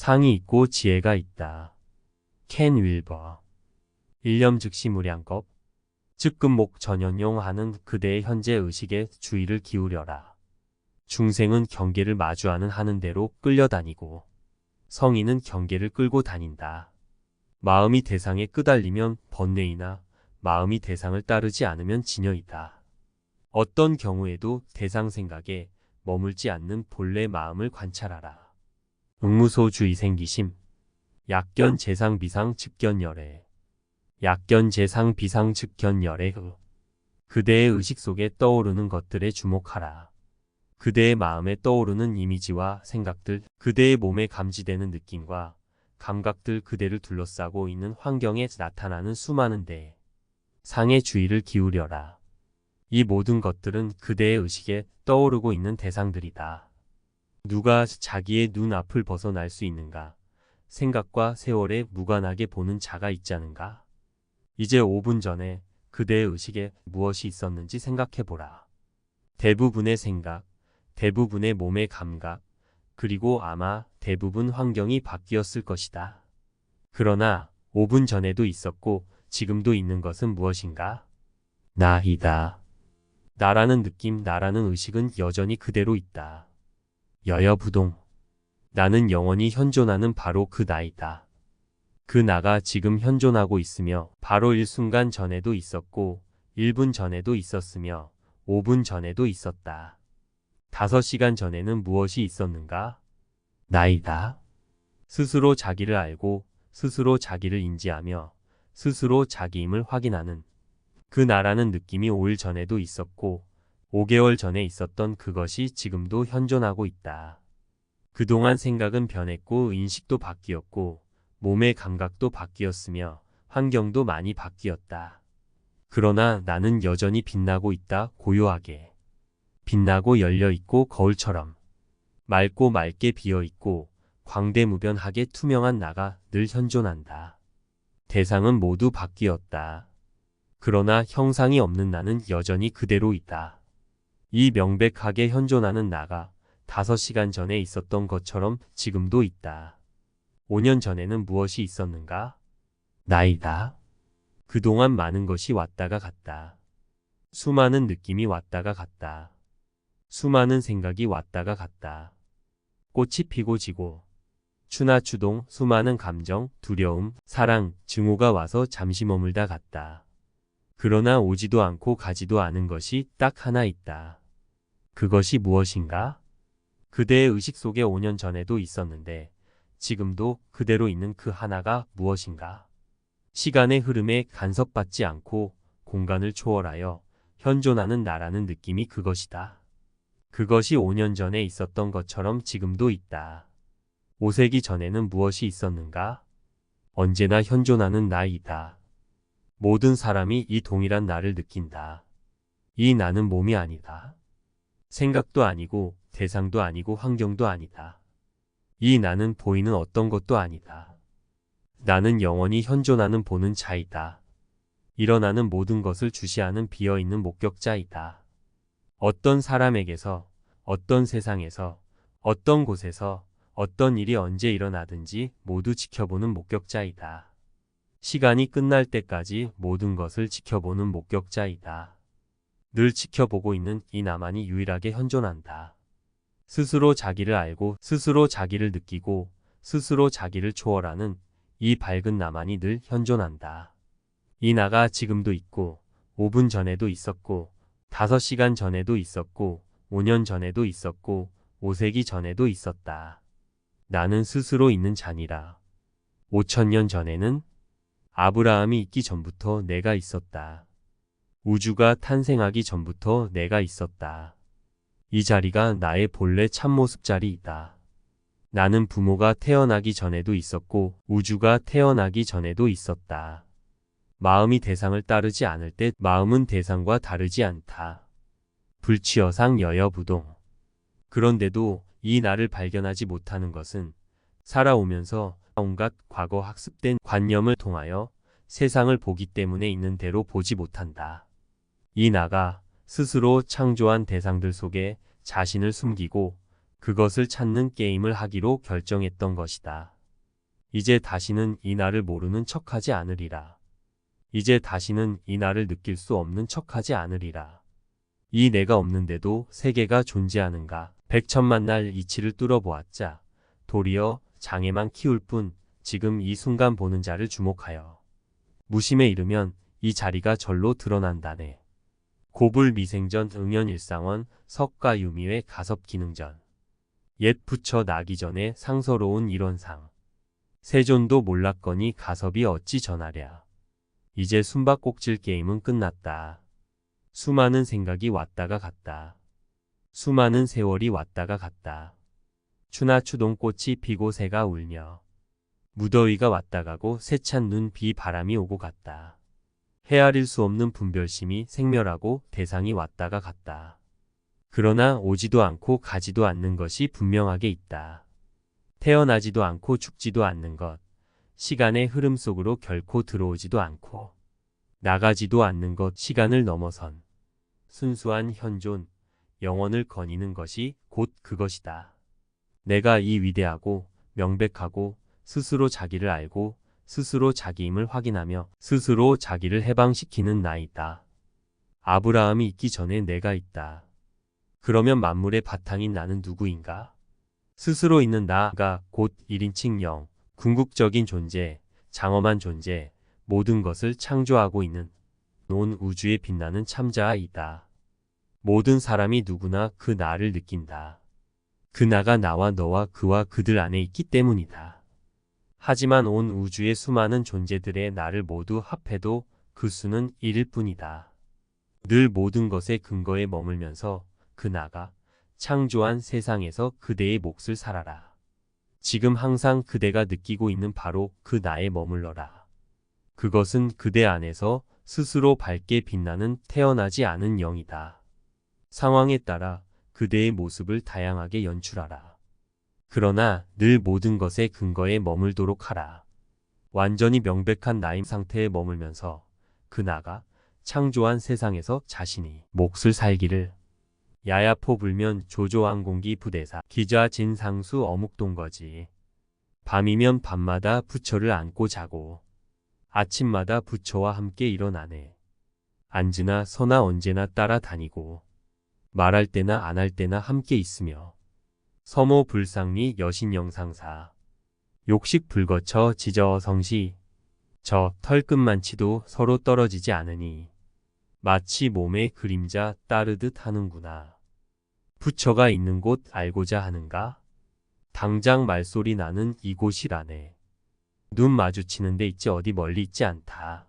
상이 있고 지혜가 있다. 켄 윌버. 일념 즉시 무량겁. 즉금목 전연용 하는 그대의 현재 의식에 주의를 기울여라. 중생은 경계를 마주하는 하는 대로 끌려다니고 성인은 경계를 끌고 다닌다. 마음이 대상에 끄달리면 번뇌이나 마음이 대상을 따르지 않으면 진여이다. 어떤 경우에도 대상 생각에 머물지 않는 본래 마음을 관찰하라. 응무소주의 생기심. 약견 재상 비상 측견열애. 약견 재상 비상 측견열애. 그대의 의식 속에 떠오르는 것들에 주목하라. 그대의 마음에 떠오르는 이미지와 생각들, 그대의 몸에 감지되는 느낌과 감각들, 그대를 둘러싸고 있는 환경에 나타나는 수많은 상의 주의를 기울여라. 이 모든 것들은 그대의 의식에 떠오르고 있는 대상들이다. 누가 자기의 눈앞을 벗어날 수 있는가? 생각과 세월에 무관하게 보는 자가 있지 않은가? 이제 5분 전에 그대의 의식에 무엇이 있었는지 생각해보라. 대부분의 생각, 대부분의 몸의 감각, 그리고 아마 대부분 환경이 바뀌었을 것이다. 그러나 5분 전에도 있었고 지금도 있는 것은 무엇인가? 나이다. 나라는 느낌, 나라는 의식은 여전히 그대로 있다. 여여부동. 나는 영원히 현존하는 바로 그 나이다. 그 나가 지금 현존하고 있으며 바로 일순간 전에도 있었고 1분 전에도 있었으며 5분 전에도 있었다. 5시간 전에는 무엇이 있었는가? 나이다. 스스로 자기를 알고 스스로 자기를 인지하며 스스로 자기임을 확인하는 그 나라는 느낌이 5일 전에도 있었고 5개월 전에 있었던 그것이 지금도 현존하고 있다. 그동안 생각은 변했고 인식도 바뀌었고 몸의 감각도 바뀌었으며 환경도 많이 바뀌었다. 그러나 나는 여전히 빛나고 있다. 고요하게. 빛나고 열려있고 거울처럼 맑고 맑게 비어있고 광대무변하게 투명한 나가 늘 현존한다. 대상은 모두 바뀌었다. 그러나 형상이 없는 나는 여전히 그대로 있다. 이 명백하게 현존하는 나가 5시간 전에 있었던 것처럼 지금도 있다. 5년 전에는 무엇이 있었는가? 나이다. 그동안 많은 것이 왔다가 갔다. 수많은 느낌이 왔다가 갔다. 수많은 생각이 왔다가 갔다. 꽃이 피고 지고 추나 추동 수많은 감정, 두려움, 사랑, 증오가 와서 잠시 머물다 갔다. 그러나 오지도 않고 가지도 않은 것이 딱 하나 있다. 그것이 무엇인가? 그대의 의식 속에 5년 전에도 있었는데 지금도 그대로 있는 그 하나가 무엇인가? 시간의 흐름에 간섭받지 않고 공간을 초월하여 현존하는 나라는 느낌이 그것이다. 그것이 5년 전에 있었던 것처럼 지금도 있다. 5세기 전에는 무엇이 있었는가? 언제나 현존하는 나이다. 모든 사람이 이 동일한 나를 느낀다. 이 나는 몸이 아니다. 생각도 아니고 대상도 아니고 환경도 아니다. 이 나는 보이는 어떤 것도 아니다. 나는 영원히 현존하는 보는 자이다. 일어나는 모든 것을 주시하는 비어있는 목격자이다. 어떤 사람에게서, 어떤 세상에서, 어떤 곳에서, 어떤 일이 언제 일어나든지 모두 지켜보는 목격자이다. 시간이 끝날 때까지 모든 것을 지켜보는 목격자이다. 늘 지켜보고 있는 이 나만이 유일하게 현존한다. 스스로 자기를 알고 스스로 자기를 느끼고 스스로 자기를 초월하는 이 밝은 나만이 늘 현존한다. 이 나가 지금도 있고 5분 전에도 있었고 5시간 전에도 있었고 5년 전에도 있었고 5세기 전에도 있었다. 나는 스스로 있는 자니라. 5천년 전에는 아브라함이 있기 전부터 내가 있었다. 우주가 탄생하기 전부터 내가 있었다. 이 자리가 나의 본래 참모습 자리이다. 나는 부모가 태어나기 전에도 있었고 우주가 태어나기 전에도 있었다. 마음이 대상을 따르지 않을 때 마음은 대상과 다르지 않다. 불취여상 여여부동. 그런데도 이 나를 발견하지 못하는 것은 살아오면서 온갖 과거 학습된 관념을 통하여 세상을 보기 때문에 있는 대로 보지 못한다. 이 나가 스스로 창조한 대상들 속에 자신을 숨기고 그것을 찾는 게임을 하기로 결정했던 것이다. 이제 다시는 이 나를 모르는 척하지 않으리라. 이제 다시는 이 나를 느낄 수 없는 척하지 않으리라. 이 내가 없는데도 세계가 존재하는가. 백천만날 이치를 뚫어보았자 도리어 장애만 키울 뿐 지금 이 순간 보는 자를 주목하여 무심에 이르면 이 자리가 절로 드러난다네. 고불미생전 응연일상원 석가유미회 가섭기능전. 옛 부처 나기 전에 상서로운 일원상. 세존도 몰랐거니 가섭이 어찌 전하랴. 이제 숨바꼭질 게임은 끝났다. 수많은 생각이 왔다가 갔다. 수많은 세월이 왔다가 갔다. 추나추동꽃이 피고 새가 울며 무더위가 왔다 가고 세찬 눈 비 바람이 오고 갔다. 헤아릴 수 없는 분별심이 생멸하고 대상이 왔다가 갔다. 그러나 오지도 않고 가지도 않는 것이 분명하게 있다. 태어나지도 않고 죽지도 않는 것, 시간의 흐름 속으로 결코 들어오지도 않고 나가지도 않는 것, 시간을 넘어선 순수한 현존, 영원을 거니는 것이 곧 그것이다. 내가 이 위대하고 명백하고 스스로 자기를 알고 스스로 자기임을 확인하며 스스로 자기를 해방시키는 나이다. 아브라함이 있기 전에 내가 있다. 그러면 만물의 바탕인 나는 누구인가? 스스로 있는 나가 곧 1인칭 영, 궁극적인 존재, 장엄한 존재, 모든 것을 창조하고 있는 온 우주에 빛나는 참자이다. 모든 사람이 누구나 그 나를 느낀다. 그 나가 나와 너와 그와 그들 안에 있기 때문이다. 하지만 온 우주의 수많은 존재들의 나를 모두 합해도 그 수는 1일 뿐이다. 늘 모든 것의 근거에 머물면서 그 나가 창조한 세상에서 그대의 몫을 살아라. 지금 항상 그대가 느끼고 있는 바로 그 나에 머물러라. 그것은 그대 안에서 스스로 밝게 빛나는 태어나지 않은 영이다. 상황에 따라 그대의 모습을 다양하게 연출하라. 그러나 늘 모든 것의 근거에 머물도록 하라. 완전히 명백한 나임 상태에 머물면서 그 나가 창조한 세상에서 자신이 몫을 살기를. 야야포 불면 조조항공기 부대사 기좌 진상수 어묵동거지. 밤이면 밤마다 부처를 안고 자고 아침마다 부처와 함께 일어나네. 앉으나 서나 언제나 따라다니고 말할 때나 안 할 때나 함께 있으며 서모 불상리 여신영상사 욕식 불거쳐 지저성시 저 털끝만치도 서로 떨어지지 않으니 마치 몸의 그림자 따르듯 하는구나. 부처가 있는 곳 알고자 하는가? 당장 말소리 나는 이곳이라네. 눈 마주치는 데 있지 어디 멀리 있지 않다.